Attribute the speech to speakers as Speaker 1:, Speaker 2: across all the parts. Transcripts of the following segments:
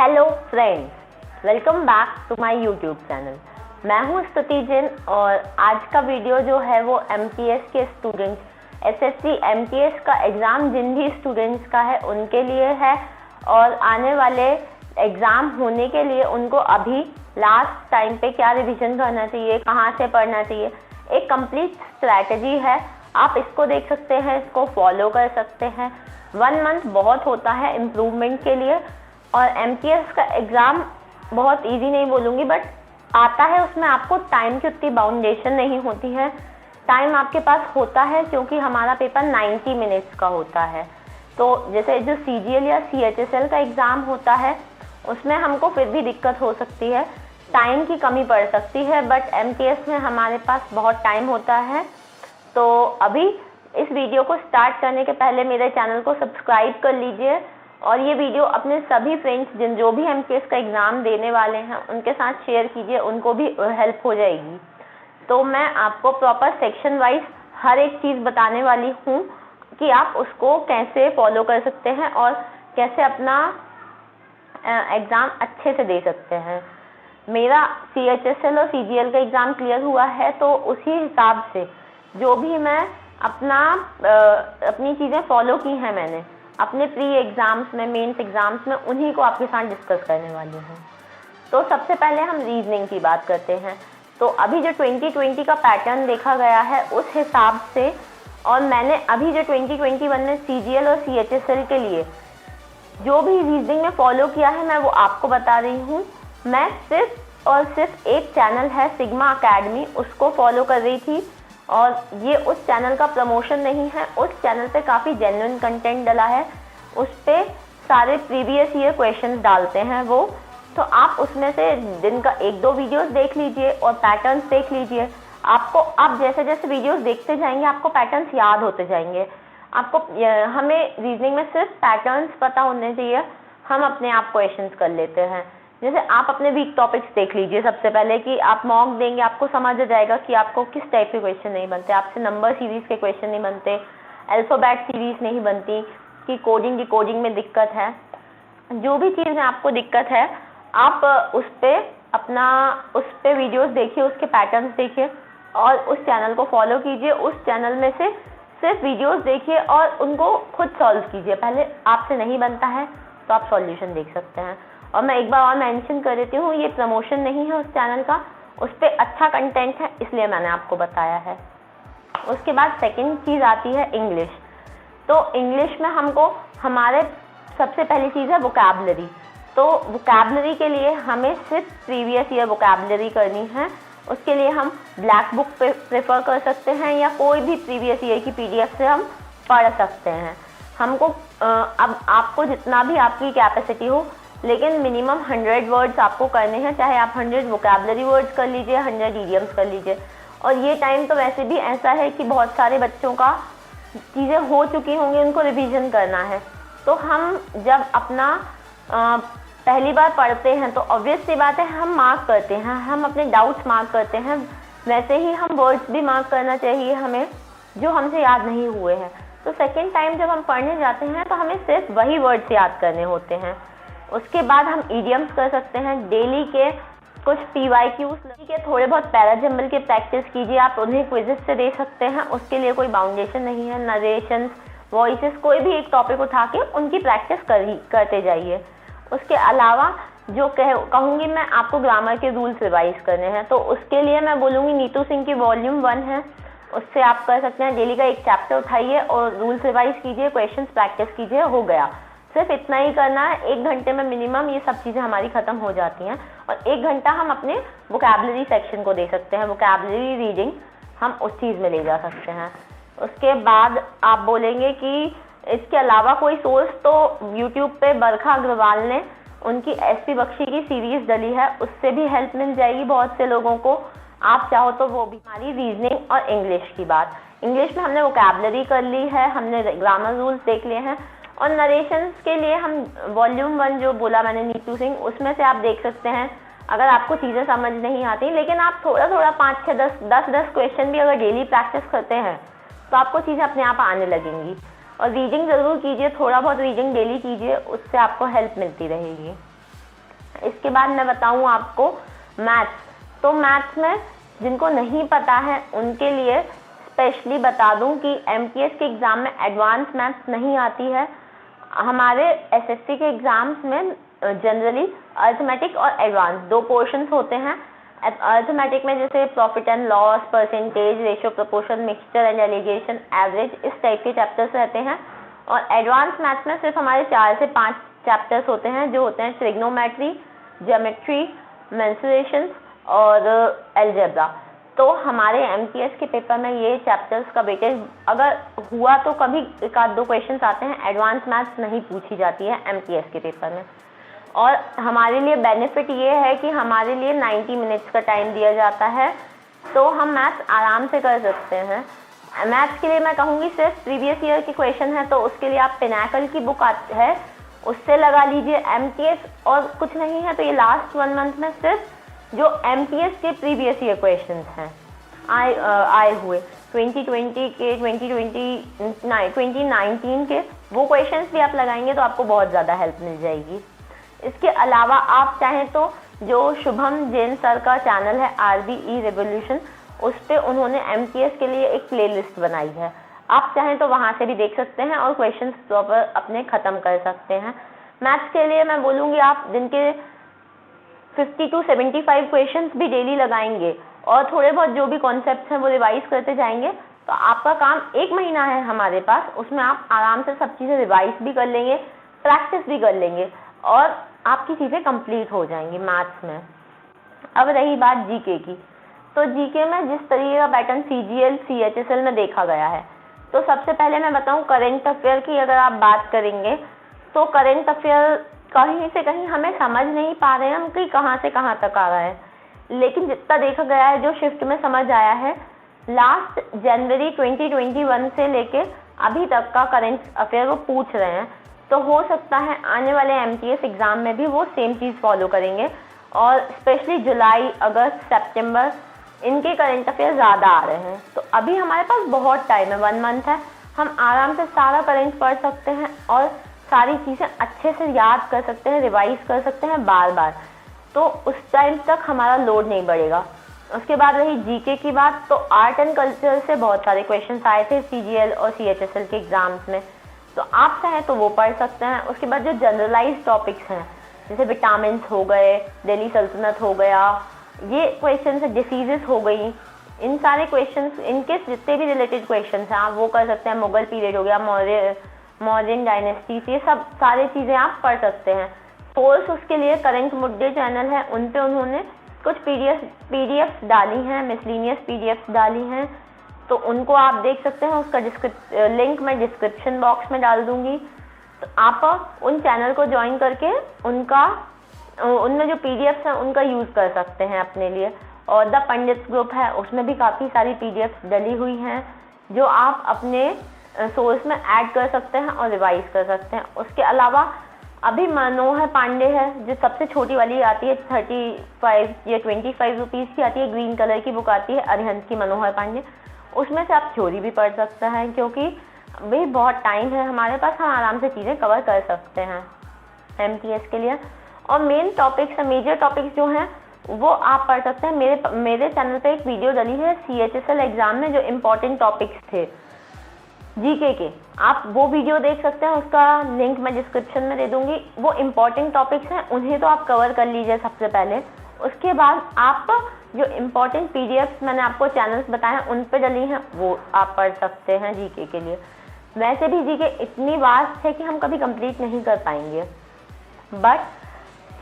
Speaker 1: Hello friends, welcome back to my YouTube channel. मैं हूं स्तुति जैन और आज का वीडियो जो है वो एमटीएस के स्टूडेंट्स एसएससी एमटीएस का एग्ज़ाम जिन भी स्टूडेंट्स का है उनके लिए है और आने वाले एग्ज़ाम होने के लिए उनको अभी लास्ट टाइम पे क्या रिवीजन करना चाहिए, कहाँ से पढ़ना चाहिए, एक कंप्लीट स्ट्रैटेजी है। आप इसको देख सकते हैं, इसको फॉलो कर सकते हैं। 1 मंथ बहुत होता है इम्प्रूवमेंट के लिए और एमटीएस का एग्ज़ाम बहुत इजी नहीं बोलूँगी बट आता है, उसमें आपको टाइम की उतनी बाउंडेशन नहीं होती है। टाइम आपके पास होता है क्योंकि हमारा पेपर 90 मिनट्स का होता है। तो जैसे जो सीजीएल या सीएचएसएल का एग्ज़ाम होता है उसमें हमको फिर भी दिक्कत हो सकती है, टाइम की कमी पड़ सकती है, बट एमटीएस में हमारे पास बहुत टाइम होता है। तो अभी इस वीडियो को स्टार्ट करने के पहले मेरे चैनल को सब्सक्राइब कर लीजिए और ये वीडियो अपने सभी फ्रेंड्स जो भी एमटीएस का एग्ज़ाम देने वाले हैं उनके साथ शेयर कीजिए, उनको भी हेल्प हो जाएगी। तो मैं आपको प्रॉपर सेक्शन वाइज हर एक चीज़ बताने वाली हूँ कि आप उसको कैसे फॉलो कर सकते हैं और कैसे अपना एग्ज़ाम अच्छे से दे सकते हैं। मेरा सीएचएसएल और सीजीएल का एग्ज़ाम क्लियर हुआ है तो उसी हिसाब से जो भी मैं अपनी चीज़ें फॉलो की हैं मैंने अपने प्री एग्ज़ाम्स में, मेंस एग्ज़ाम्स में, उन्हीं को आपके साथ डिस्कस करने वाली हूँ। तो सबसे पहले हम रीजनिंग की बात करते हैं। तो अभी जो 2020 का पैटर्न देखा गया है उस हिसाब से और मैंने अभी जो 2021 में सीजीएल और सीएचएसएल के लिए जो भी रीजनिंग में फॉलो किया है मैं वो आपको बता रही हूँ। मैं सिर्फ और सिर्फ एक चैनल है सिग्मा अकेडमी, उसको फॉलो कर रही थी और ये उस चैनल का प्रमोशन नहीं है। उस चैनल पे काफ़ी जेन्युइन कंटेंट डला है, उस पर सारे प्रीवियस ईयर क्वेश्चंस डालते हैं वो। तो आप उसमें से दिन का 1-2 वीडियोस देख लीजिए और पैटर्न्स देख लीजिए। आप जैसे जैसे वीडियोस देखते जाएंगे आपको पैटर्न्स याद होते जाएंगे। हमें रीजनिंग में सिर्फ पैटर्न्स पता होने चाहिए, हम अपने आप क्वेश्चंस कर लेते हैं। जैसे आप अपने वीक टॉपिक्स देख लीजिए सबसे पहले कि आप मॉक देंगे, आपको समझ आ जाएगा कि आपको किस टाइप के क्वेश्चन नहीं बनते। आपसे नंबर सीरीज़ के क्वेश्चन नहीं बनते, अल्फ़ाबेट सीरीज़ नहीं बनती, कि कोडिंग डिकोडिंग में दिक्कत है। जो भी चीज़ में आपको दिक्कत है आप उस पर वीडियोस देखिए, उसके पैटर्न्स देखिए और उस चैनल को फॉलो कीजिए। उस चैनल में से सिर्फ वीडियोस देखिए और उनको खुद सॉल्व कीजिए। पहले आपसे नहीं बनता है तो आप सॉल्यूशन देख सकते हैं। और मैं एक बार और मेंशन कर देती हूँ, ये प्रमोशन नहीं है उस चैनल का, उस पर अच्छा कंटेंट है इसलिए मैंने आपको बताया है। उसके बाद सेकंड चीज़ आती है इंग्लिश। तो इंग्लिश में हमको हमारे सबसे पहली चीज़ है वोकैबलरी। तो वोकैबलरी के लिए हमें सिर्फ प्रीवियस ईयर वोकैबलरी करनी है। उसके लिए हम ब्लैक बुक प्रेफर कर सकते हैं या कोई भी प्रीवियस ईयर की पीडीएफ से हम पढ़ सकते हैं। हमको अब आपको जितना भी आपकी कैपेसिटी हो, लेकिन मिनिमम 100 वर्ड्स आपको करने हैं, चाहे आप 100 वोकैबलरी वर्ड्स कर लीजिए, 100 इडियम्स कर लीजिए। और ये टाइम तो वैसे भी ऐसा है कि बहुत सारे बच्चों का चीज़ें हो चुकी होंगी, उनको रिवीजन करना है। तो हम जब अपना पहली बार पढ़ते हैं तो ऑब्वियस सी बात है हम मार्क करते हैं, हम अपने डाउट्स मार्क करते हैं। वैसे ही हम वर्ड्स भी मार्क करना चाहिए हमें जो हमसे याद नहीं हुए हैं। तो सेकेंड टाइम जब हम पढ़ने जाते हैं तो हमें सिर्फ वही वर्ड्स याद करने होते हैं। उसके बाद हम इडियम्स कर सकते हैं। डेली के कुछ पीवाईक्यूज के थोड़े बहुत पैराजम्बल के प्रैक्टिस कीजिए, आप उन्हें क्विज़ेस से दे सकते हैं, उसके लिए कोई बाउंडेशन नहीं है। नरेशंस, वॉइसेस, कोई भी एक टॉपिक उठा के उनकी प्रैक्टिस करते जाइए। उसके अलावा जो कहूँगी मैं, आपको ग्रामर के रूल्स रिवाइज करने हैं। तो उसके लिए मैं बोलूँगी नीतू सिंह की वॉल्यूम 1 है, उससे आप कर सकते हैं। डेली का एक चैप्टर उठाइए और रूल्स रिवाइज कीजिए, क्वेश्चंस प्रैक्टिस कीजिए, हो गया। सिर्फ इतना ही करना है। 1 घंटे में मिनिमम ये सब चीज़ें हमारी ख़त्म हो जाती हैं और 1 घंटा हम अपने वोकैबलरी सेक्शन को दे सकते हैं। वोकैबलरी रीडिंग हम उस चीज़ में ले जा सकते हैं। उसके बाद आप बोलेंगे कि इसके अलावा कोई सोर्स, तो यूट्यूब पे बरखा अग्रवाल ने उनकी एसपी बख्शी की सीरीज़ डली है, उससे भी हेल्प मिल जाएगी बहुत से लोगों को। आप चाहो तो वो भी। हमारी रीजनिंग और इंग्लिश की बात, इंग्लिश में हमने वोकैबलरी कर ली है, हमने ग्रामर रूल्स देख लिए हैं और नरेशंस के लिए हम वॉल्यूम 1 जो बोला मैंने नीतू सिंह, उसमें से आप देख सकते हैं। अगर आपको चीज़ें समझ नहीं आती, लेकिन आप थोड़ा थोड़ा 5-6-10 क्वेश्चन भी अगर डेली प्रैक्टिस करते हैं तो आपको चीज़ें अपने आप आने लगेंगी। और रीडिंग ज़रूर कीजिए, थोड़ा बहुत रीडिंग डेली कीजिए, उससे आपको हेल्प मिलती रहेगी। इसके बाद मैं बताऊँ आपको मैथ्स। तो मैथ्स में जिनको नहीं पता है उनके लिए स्पेशली बता दूं कि एमटीएस के एग्ज़ाम में एडवांस मैथ्स नहीं आती है। हमारे एसएससी के एग्ज़ाम्स में जनरली अर्थमेटिक और एडवांस 2 पोर्शंस होते हैं। अर्थमेटिक में जैसे profit and loss, percentage, ratio, proportion, mixture and allegation, average, इस टाइप के चैप्टर्स रहते हैं। और एडवांस मैथ्स में सिर्फ हमारे 4 से 5 चैप्टर्स होते हैं, जो होते हैं ट्रिग्नोमेट्री, ज्योमेट्री, मेंसुरेशंस और अलजेब्रा। तो हमारे एमटीएस के पेपर में ये चैप्टर्स का वेटेज अगर हुआ तो कभी 1-2 क्वेश्चंस आते हैं, एडवांस मैथ्स नहीं पूछी जाती है एमटीएस के पेपर में। और हमारे लिए बेनिफिट ये है कि हमारे लिए 90 मिनट्स का टाइम दिया जाता है, तो हम मैथ्स आराम से कर सकते हैं। मैथ्स के लिए मैं कहूँगी सिर्फ प्रीवियस ईयर के क्वेश्चन है, तो उसके लिए आप पिनाकल की बुक है उससे लगा लीजिए। एमटीएस और कुछ नहीं है तो ये लास्ट 1 मंथ में सिर्फ जो एमटीएस के प्रीवियस ईयर क्वेश्चंस हैं आए हुए 2020 के, 2019 के, वो क्वेश्चंस भी आप लगाएंगे तो आपको बहुत ज़्यादा हेल्प मिल जाएगी। इसके अलावा आप चाहें तो जो शुभम जैन सर का चैनल है RBE रेवोल्यूशन, उस पर उन्होंने एमटीएस के लिए एक प्लेलिस्ट बनाई है, आप चाहें तो वहाँ से भी देख सकते हैं और क्वेश्चंस प्रॉपर अपने ख़त्म कर सकते हैं। मैथ्स के लिए मैं बोलूँगी आप जिनके 50 to 75 क्वेश्चंस भी डेली लगाएंगे और थोड़े बहुत जो भी कॉन्सेप्ट्स हैं वो रिवाइज करते जाएंगे, तो आपका काम 1 महीना है हमारे पास, उसमें आप आराम से सब चीज़ें रिवाइज भी कर लेंगे, प्रैक्टिस भी कर लेंगे और आपकी चीज़ें कंप्लीट हो जाएंगी मैथ्स में। अब रही बात जीके की, तो जीके में जिस तरीके का पैटर्न CGL, CHSL में देखा गया है, तो सबसे पहले मैं बताऊं करंट अफेयर की अगर आप बात करेंगे तो करंट अफेयर कहीं से कहीं हमें समझ नहीं पा रहे हैं हम कि कहाँ से कहाँ तक आ रहा है, लेकिन जितना देखा गया है जो शिफ्ट में समझ आया है, लास्ट जनवरी 2021 से लेके अभी तक का करंट अफेयर वो पूछ रहे हैं, तो हो सकता है आने वाले एमटीएस एग्ज़ाम में भी वो सेम चीज़ फॉलो करेंगे और स्पेशली जुलाई, अगस्त, सितंबर इनके करंट अफेयर ज़्यादा आ रहे हैं। तो अभी हमारे पास बहुत टाइम है, 1 मंथ है, हम आराम से सारा करंट पढ़ सकते हैं और सारी चीज़ें अच्छे से याद कर सकते हैं, रिवाइज कर सकते हैं बार बार, तो उस टाइम तक हमारा लोड नहीं बढ़ेगा। उसके बाद रही जीके की बात, तो आर्ट एंड कल्चर से बहुत सारे क्वेश्चंस आए थे CGL और CHSL के एग्ज़ाम्स में, तो आप चाहें तो वो पढ़ सकते हैं। उसके बाद जो जनरलाइज टॉपिक्स हैं जैसे विटामिन हो गए, दिल्ली सल्तनत हो गया, ये क्वेश्चन है, डिसीजेस हो गई, इन सारे क्वेश्चंस, इनके जितने भी रिलेटेड क्वेश्चंस हैं आप वो कर सकते हैं। मुगल पीरियड हो गया, मौर्यन डायनेस्टी, ये सब सारी चीज़ें आप पढ़ सकते हैं। कोर्स उसके लिए करंट मुद्दे चैनल है, उन पे उन्होंने कुछ पीडीएफ डाली हैं, मिसलिनियस पीडीएफ डाली हैं, तो उनको आप देख सकते हैं। उसका लिंक मैं डिस्क्रिप्शन बॉक्स में डाल दूंगी, तो आप उन चैनल को ज्वाइन करके उनमें जो पीडीएफ्स हैं उनका यूज़ कर सकते हैं अपने लिए। और द पंडित ग्रुप है, उसमें भी काफ़ी सारी पीडीएफ्स डली हुई हैं जो आप अपने सोर्स में ऐड कर सकते हैं और रिवाइज कर सकते हैं। उसके अलावा अभी मनोहर पांडे है, जो सबसे छोटी वाली आती है, 35 या 25 रुपीज़ की आती है, ग्रीन कलर की बुक आती है अरिहंत की मनोहर पांडे, उसमें से आप थ्योरी भी पढ़ सकते हैं, क्योंकि भाई बहुत टाइम है हमारे पास, हम आराम से चीज़ें कवर कर सकते हैं एमटीएस के लिए। और मेन टॉपिक्स, मेजर टॉपिक्स जो हैं वो आप पढ़ सकते हैं। मेरे चैनल पे एक वीडियो डली है CHSL एग्ज़ाम में जो इम्पोर्टेंट टॉपिक्स थे जीके के, आप वो वीडियो देख सकते हैं, उसका लिंक मैं डिस्क्रिप्शन में दे दूंगी। वो इम्पोर्टेंट टॉपिक्स हैं, उन्हें तो आप कवर कर लीजिए सबसे पहले। उसके बाद आप जो इम्पोर्टेंट पीडीएफ्स मैंने आपको चैनल्स बताए हैं उन पे डली हैं, वो आप पढ़ सकते हैं जीके के लिए। वैसे भी जीके इतनी वास्ट है कि हम कभी कंप्लीट नहीं कर पाएंगे, बट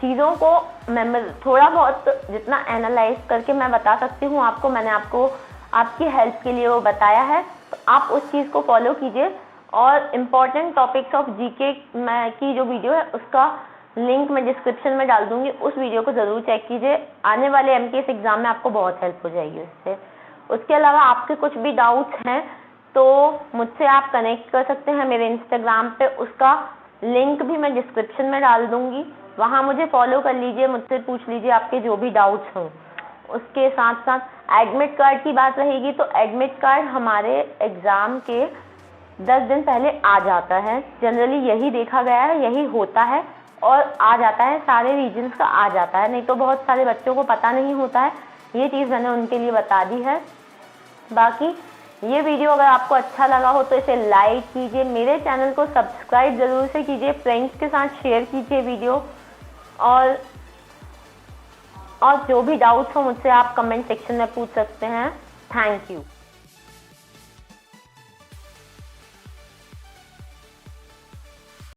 Speaker 1: चीज़ों को मैं थोड़ा बहुत जितना एनालाइज करके मैं बता सकती हूँ आपको, मैंने आपको आपकी हेल्प के लिए वो बताया है, तो आप उस चीज़ को फॉलो कीजिए। और इम्पॉर्टेंट टॉपिक्स ऑफ जीके की जो वीडियो है उसका लिंक मैं डिस्क्रिप्शन में डाल दूंगी, उस वीडियो को ज़रूर चेक कीजिए, आने वाले एमटीएस एग्ज़ाम में आपको बहुत हेल्प हो जाएगी उससे। उसके अलावा आपके कुछ भी डाउट्स हैं तो मुझसे आप कनेक्ट कर सकते हैं मेरे इंस्टाग्राम पे, उसका लिंक भी मैं डिस्क्रिप्शन में डाल दूंगी, वहाँ मुझे फॉलो कर लीजिए, मुझसे पूछ लीजिए आपके जो भी डाउट्स हों। उसके साथ साथ एडमिट कार्ड की बात रहेगी, तो एडमिट कार्ड हमारे एग्ज़ाम के 10 दिन पहले आ जाता है, जनरली यही देखा गया है, यही होता है। और आ जाता है, सारे रीजन्स का आ जाता है, नहीं तो बहुत सारे बच्चों को पता नहीं होता है। ये चीज़ मैंने उनके लिए बता दी है। बाकी ये वीडियो अगर आपको अच्छा लगा हो तो इसे लाइक कीजिए, मेरे चैनल को सब्सक्राइब ज़रूर से कीजिए, फ्रेंड्स के साथ शेयर कीजिए वीडियो, और जो भी डाउट्स हो मुझसे आप कमेंट सेक्शन में पूछ सकते हैं। Thank you.